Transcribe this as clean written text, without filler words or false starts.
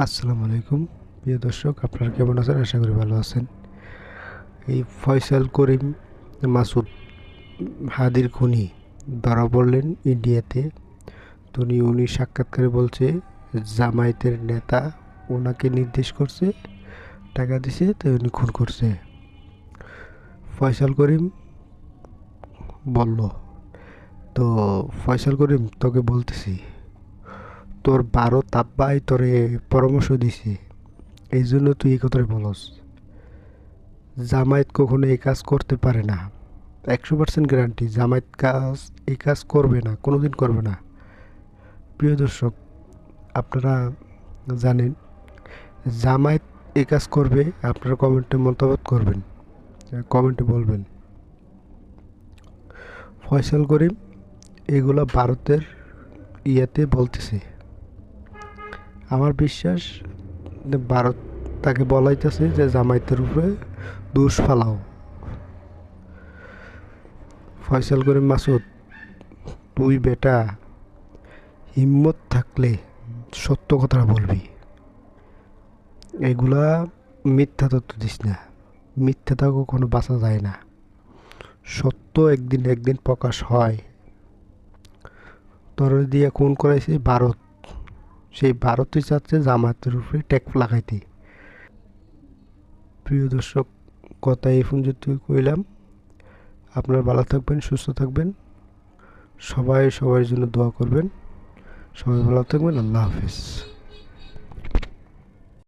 আসসালামু আলাইকুম প্রিয় দর্শক, আপনারা কেমন আছেন? আশা করি ভালো আছেন। এই ফয়সাল করিম মাসুদ হাদির খুনি ধরা পড়লেন ইন্ডিয়াতে। তো উনি সাক্ষাৎকারে বলছে জামায়াতের নেতা ওনাকে নির্দেশ করছে, টাকা দিছে, তো উনি খুন করছে। ফয়সাল করিম বলল, তো ফয়সাল করিম তোকে বলতেছি, তোর ভারত আব্বাই তোরে পরামর্শ দিছে, এই জন্য তুই এই কথাটা বলস। জামায়াত কখনো এই কাজ করতে পারে না, 100% গ্যারান্টি। জামায়াত এই কাজ করবে না, কোনোদিন করবে না। প্রিয় দর্শক, আপনারা জানেন জামায়াত এই কাজ করবে? আপনারা কমেন্টে মতামত করবেন, কমেন্টে বলবেন। ফয়সাল করিম এগুলা ভারতের ইয়াতে বলতেছে। আমার বিশ্বাস ভারত তাকে বলাইতেছে যে জামায়াতের উপরে দোষ ফালাও। ফয়সাল করিম মাসুদ, তুই বেটা হিম্মত থাকলে সত্য কথা বলবি, এগুলা মিথ্যা তথ্য দিস না। মিথ্যাটা কখনো বাঁচা যায় না, সত্য একদিন একদিন প্রকাশ হয়। তোর দিয়ে খুন করাইছে ভারত, সেই ভারতই চাচ্ছে জামায়াতের উপরে ট্যাগ লাগাইতে। প্রিয় দর্শক, কথা এই পর্যন্ত কইলাম। আপনারা ভালো থাকবেন, সুস্থ থাকবেন, সবাই সবার জন্য দোয়া করবেন। সবাই ভালো থাকবেন। আল্লাহ হাফেজ।